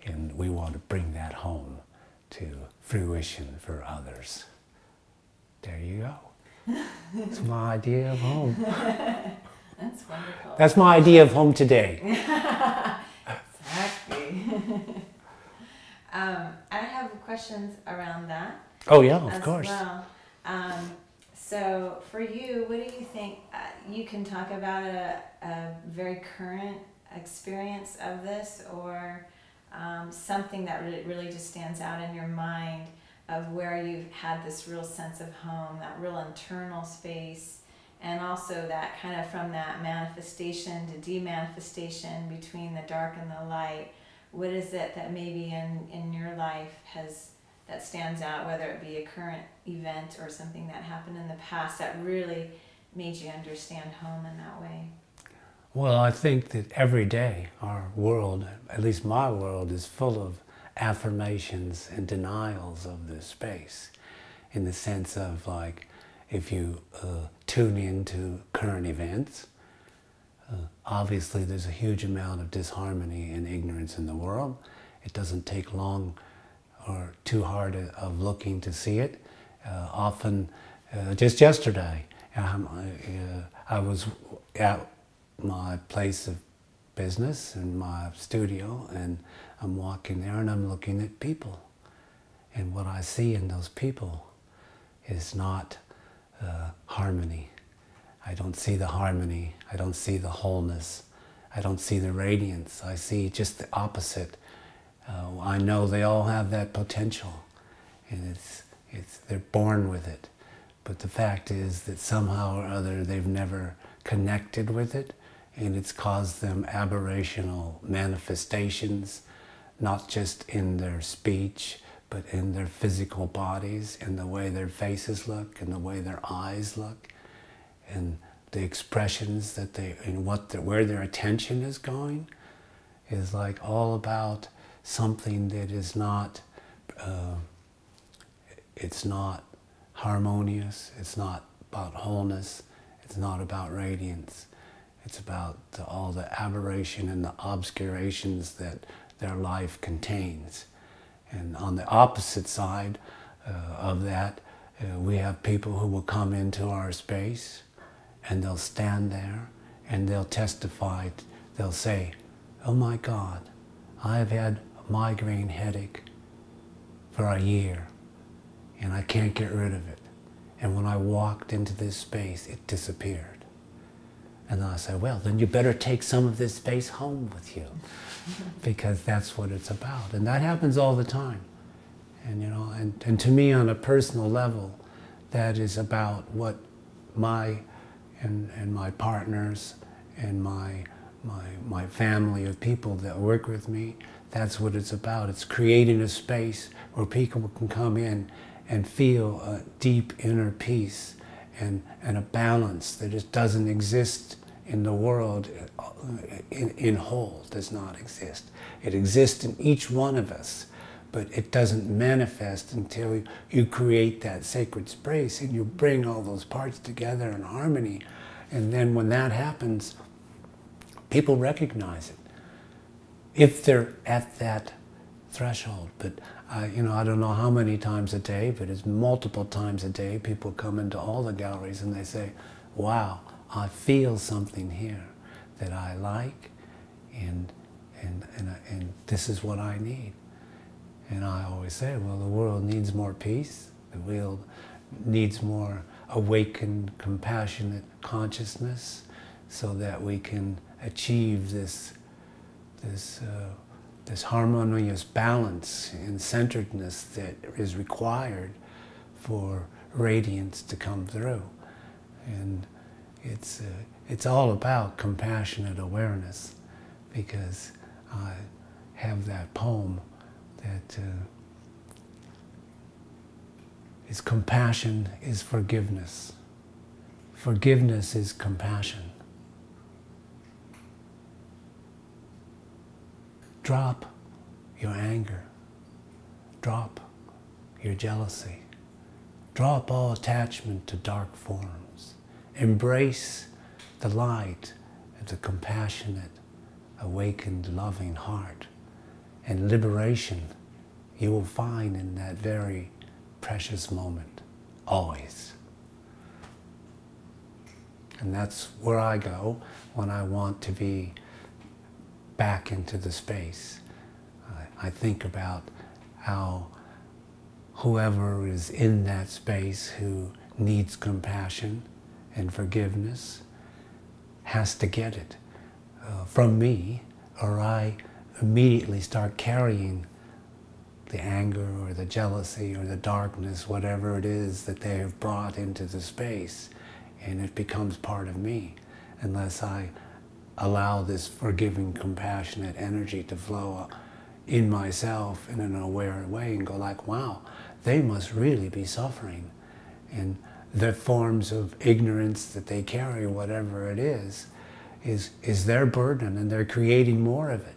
And we want to bring that home to fruition for others. There you go. That's my idea of home. That's wonderful. That's my idea of home today. Exactly. I have questions around that. Oh yeah, of course. Well. So for you, what do you think? You can talk about a very current experience of this, or something that really just stands out in your mind of where you've had this real sense of home, that real internal space, and also that kind of from that manifestation to demanifestation between the dark and the light. What is it that maybe in your life that stands out, whether it be a current event or something that happened in the past that really made you understand home in that way? Well, I think that every day our world, at least my world, is full of affirmations and denials of this space, in the sense of, like, if you tune into current events, obviously there's a huge amount of disharmony and ignorance in the world. It doesn't take long or too hard of looking to see it. Often, just yesterday, I was at my place of business in my studio, and I'm walking there and I'm looking at people. And what I see in those people is not harmony. I don't see the harmony. I don't see the wholeness. I don't see the radiance. I see just the opposite. I know they all have that potential, and they're born with it. But the fact is that somehow or other they've never connected with it, and it's caused them aberrational manifestations, not just in their speech, but in their physical bodies, in the way their faces look, in the way their eyes look, and the expressions that where their attention is going is like all about something that is not, it's not harmonious, it's not about wholeness, it's not about radiance. It's about all the aberration and the obscurations that their life contains. And on the opposite side of that, we have people who will come into our space and they'll stand there and they'll testify, they'll say, "Oh my God, I've had a migraine headache for a year and I can't get rid of it. And when I walked into this space, it disappeared." And then I say, "Well, then you better take some of this space home with you," because that's what it's about. And that happens all the time. And, you know, and to me on a personal level, that is about what my partners and my family of people that work with me, that's what it's about. It's creating a space where people can come in and feel a deep inner peace and a balance that just doesn't exist in the world in whole, does not exist. It exists in each one of us, but it doesn't manifest until you create that sacred space and you bring all those parts together in harmony. And then when that happens, people recognize it, if they're at that threshold. But you know, I don't know how many times a day, but it's multiple times a day, people come into all the galleries and they say, "Wow, I feel something here that I like, and this is what I need." And I always say, well, the world needs more peace. The world needs more awakened, compassionate consciousness, so that we can achieve this harmonious balance and centeredness that is required for radiance to come through. And it's all about compassionate awareness, because I have that poem that is compassion is forgiveness. Forgiveness is compassion. Drop your anger. Drop your jealousy. Drop all attachment to dark forms. Embrace the light of the compassionate, awakened, loving heart. and liberation you will find in that very precious moment, always. And that's where I go when I want to be back into the space. I think about how whoever is in that space who needs compassion and forgiveness has to get it from me, or I immediately start carrying the anger or the jealousy or the darkness, whatever it is that they have brought into the space, and it becomes part of me unless I allow this forgiving, compassionate energy to flow in myself in an aware way and go like, wow, they must really be suffering. And the forms of ignorance that they carry, whatever it is their burden, and they're creating more of it.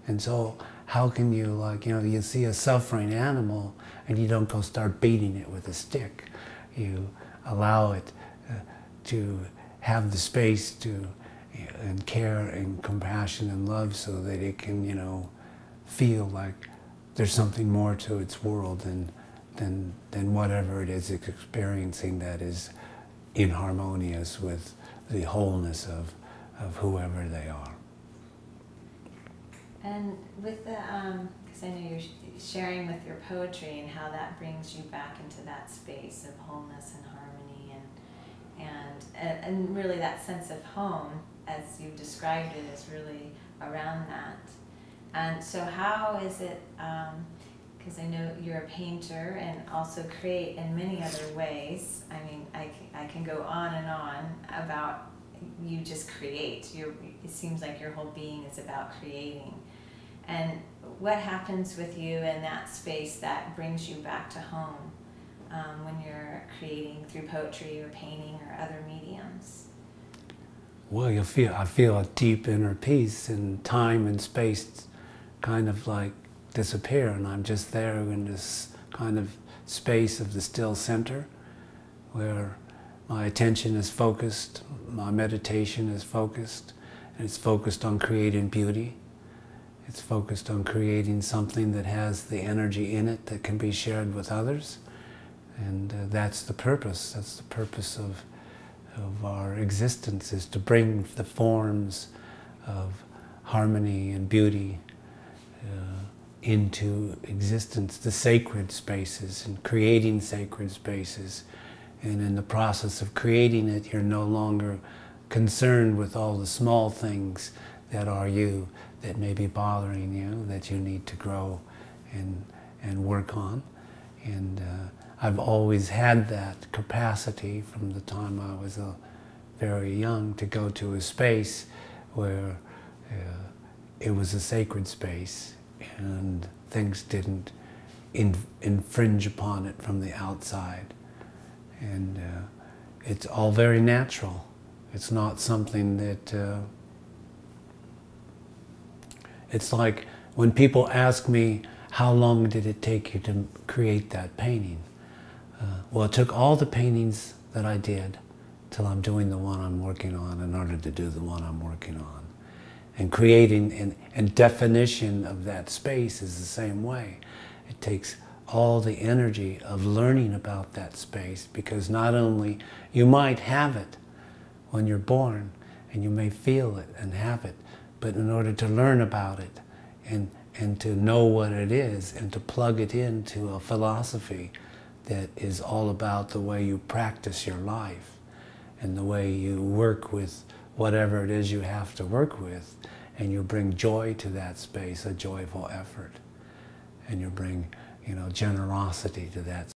And so how can you, like, you know, you see a suffering animal and you don't go start beating it with a stick. You allow it to have the space to, and care and compassion and love so that it can, you know, feel like there's something more to its world than whatever it is it's experiencing that is inharmonious with the wholeness of whoever they are. And with the, because I know you're sharing with your poetry and how that brings you back into that space of wholeness and harmony, and really that sense of home, as you've described it, is really around that. And so how is it, because I know you're a painter and also create in many other ways. I mean, I can go on and on about you just create. It seems like your whole being is about creating. And what happens with you in that space that brings you back to home when you're creating through poetry or painting or other mediums? Well, I feel a deep inner peace, and time and space kind of like disappear, and I'm just there in this kind of space of the still center where my attention is focused, my meditation is focused, and it's focused on creating beauty. It's focused on creating something that has the energy in it that can be shared with others. And that's the purpose. That's the purpose of our existence, is to bring the forms of harmony and beauty into existence, the sacred spaces, and creating sacred spaces. And in the process of creating it, you're no longer concerned with all the small things that are you, that may be bothering you, that you need to grow and work on. And I've always had that capacity from the time I was very young to go to a space where it was a sacred space and things didn't infringe upon it from the outside. And it's all very natural. It's not something that, it's like when people ask me, how long did it take you to create that painting? Well, it took all the paintings that I did till I'm doing the one I'm working on in order to do the one I'm working on. And creating and definition of that space is the same way. It takes all the energy of learning about that space, because not only you might have it when you're born and you may feel it and have it, but in order to learn about it and to know what it is and to plug it into a philosophy that is all about the way you practice your life and the way you work with whatever it is you have to work with, and you bring joy to that space, a joyful effort, and you bring, you know, generosity to that